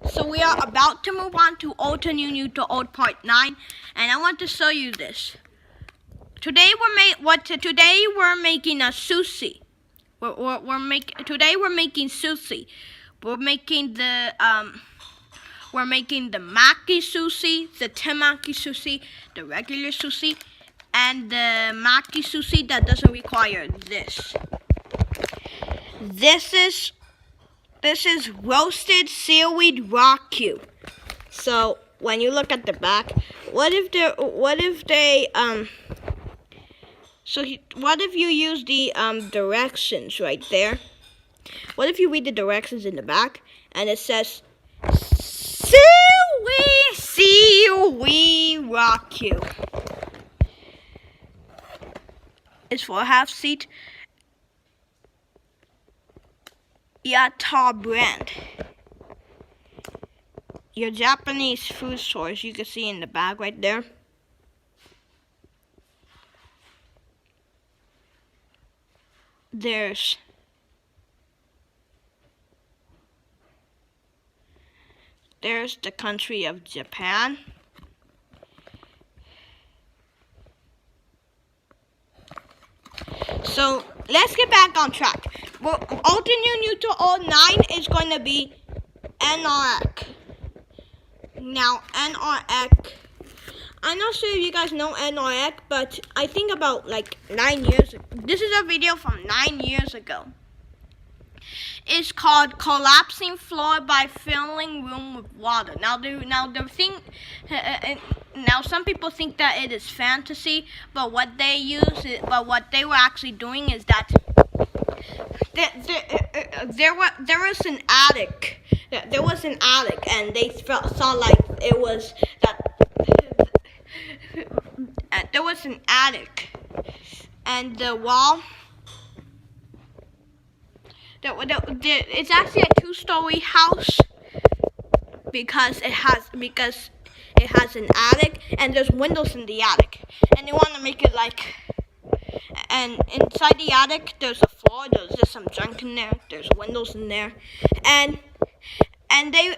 So we are about to move on to Old to New, New to Old Part 9, and I want to show you this. Today we're making a sushi. Today we're making sushi. We're making the maki sushi, the temaki sushi, the regular sushi, and the maki sushi that doesn't require this. This is roasted seaweed rock cube. So when you look at the back, what if you use the directions right there? What if you read the directions in the back and it says seaweed rock cube? It's for a half seat. Yata brand. Your Japanese food source, you can see in the bag right there. There's the country of Japan. So let's get back on track. Well, Old to New, New to Old 9 is going to be NRK. Now, NRK, I'm not sure if you guys know NRK, but I think about like 9 years ago. This is a video from 9 years ago. It's called Collapsing Floor by Filling Room with Water. Now some people think that it is fantasy, but what they were actually doing is that there was an attic. There was an attic, and they saw like it was that there was an attic, and the wall. It's actually a 2-story house because it has an attic and there's windows in the attic, and they want to make it like. And inside the attic, there's a floor. There's just some junk in there. There's windows in there, and they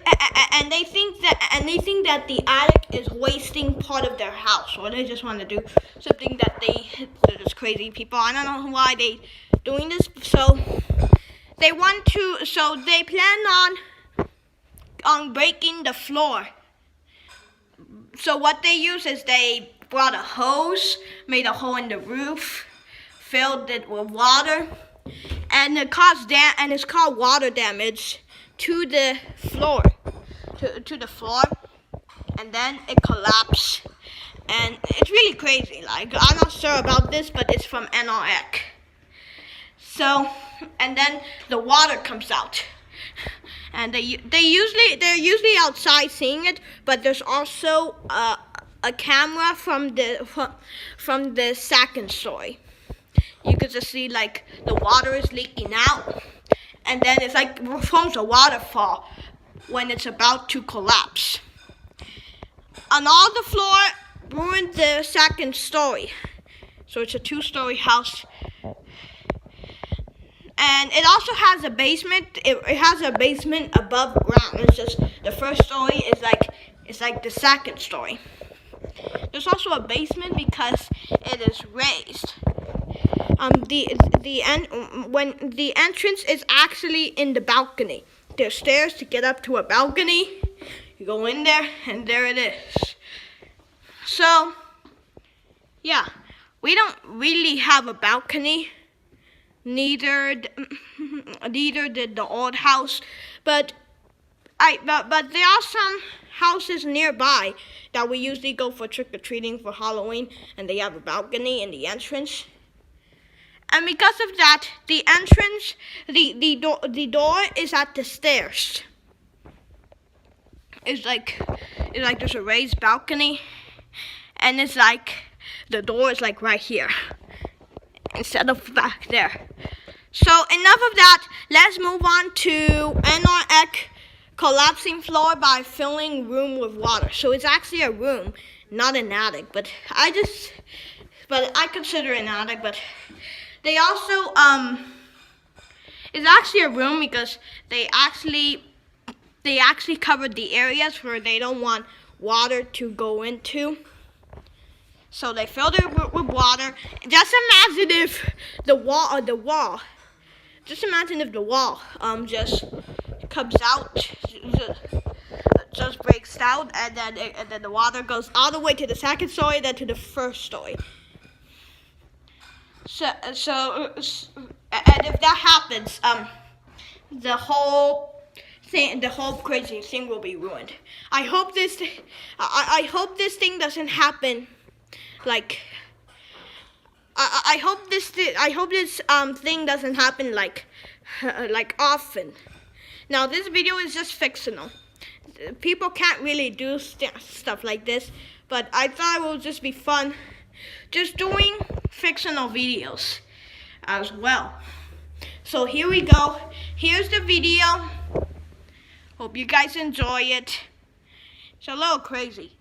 think that the attic is wasting part of their house, or they just want to do something that they're just crazy people. I don't know why they doing this. So they plan on breaking the floor. So what they use is they brought a hose, made a hole in the roof, filled it with water, and it's called water damage to the floor, to the floor, and then it collapsed, and it's really crazy. Like, I'm not sure about this, but it's from NRK. So, and then the water comes out, and they're usually outside seeing it, but there's also a camera from the second story. You could just see like the water is leaking out, and then it's like forms a waterfall when it's about to collapse. On all the floor ruined the second story, so it's a 2-story house. And it also has a basement. It has a basement above ground. It's just the first story is like the second story. There's also a basement because it is raised. When the entrance is actually in the balcony. There's stairs to get up to a balcony. You go in there, and there it is. So, yeah, we don't really have a balcony. Neither did the old house, but there are some houses nearby that we usually go for trick-or-treating for Halloween, and they have a balcony in the entrance. And because of that, the entrance, the door is at the stairs. It's like there's a raised balcony, and it's like the door is like right here instead of back there. So enough of that. Let's move on to NRK collapsing floor by filling room with water. So it's actually a room, not an attic, but I consider it an attic. But they also it's actually a room because they actually they actually covered the areas where they don't want water to go into. So they filled it with water. Just imagine if the wall, just imagine if the wall just comes out, just breaks down, and then the water goes all the way to the second story, then to the first story. So and if that happens, the whole crazy thing will be ruined. I hope this thing doesn't happen. Like, I hope this thing doesn't happen like often. Now this video is just fictional. People can't really do stuff like this, but I thought it would just be fun, just doing fictional videos as well. So here we go. Here's the video. Hope you guys enjoy it. It's a little crazy.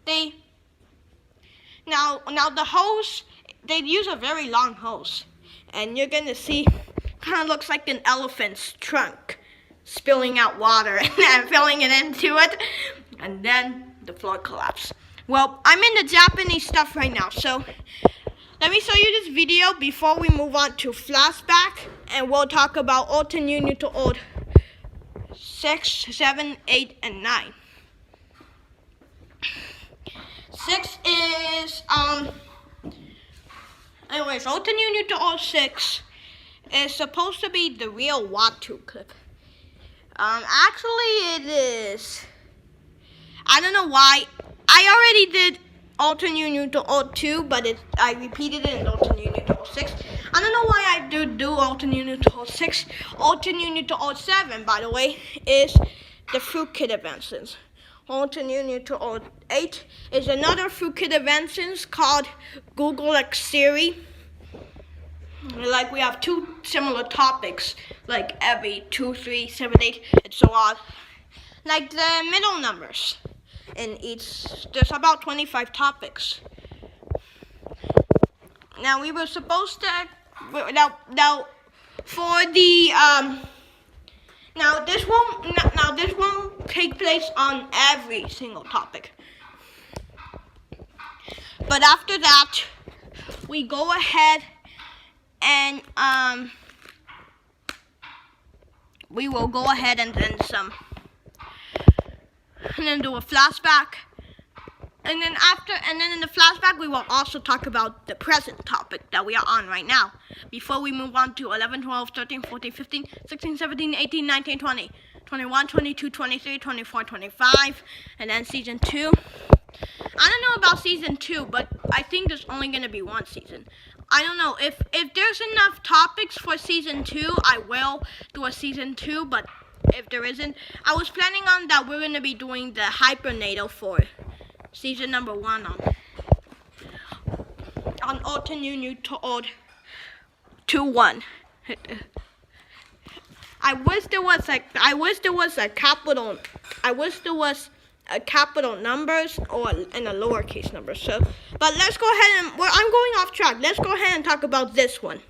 Now the hose, they use a very long hose, and you're gonna see, kind of looks like an elephant's trunk, spilling out water and filling it into it, and then the floor collapsed. Well, I'm in the Japanese stuff right now, so let me show you this video before we move on to flashback, and we'll talk about alternate unit to old 6, 7, 8, and 9. 6 is anyways, alternate unit to old 6 is supposed to be the real Watu clip. Actually it is. I don't know why. I already did alternate unit to old 2, but I repeated it in alternate unit to old 6. I don't know why I do alternate unit to old 6. Alternate unit to old 7, by the way, is the Fruit Kid Advancements. Alternate unit to old 8 is another Fruit Kid Advancements called Google X Siri. Like, we have 2 similar topics, like every 2, 3, 7, 8, and so on. Like the middle numbers in each, there's about 25 topics. Now we were supposed to, now for the, now this won't take place on every single topic. But after that, we go ahead and we will go ahead and then do a flashback. And then in the flashback, we will also talk about the present topic that we are on right now, before we move on to 11, 12, 13, 14, 15, 16, 17, 18, 19, 20, 21, 22, 23, 24, 25, and then season 2. I don't know about season 2, but I think there's only going to be one season. I don't know. If there's enough topics for season 2, I will do a season 2, but if there isn't, I was planning on that we're going to be doing the Hypernatal for season number 1 on alternate unit to old 2-1. I wish there was capital numbers or in a lowercase number. So, but let's go ahead and I'm going off track. Let's go ahead and talk about this one.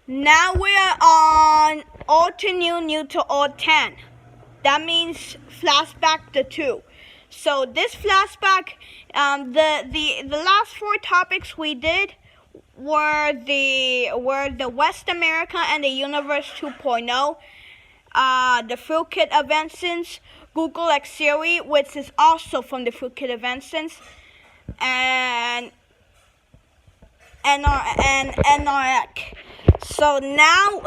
Now we are on old to new, new to old 10. That means flashback to 2. So this flashback, the last 4 topics we did were the West America and the Universe 2.0, the Fruitkit Inventions, Google X Siri, which is also from the Fruitkit Inventions, and NRX. So now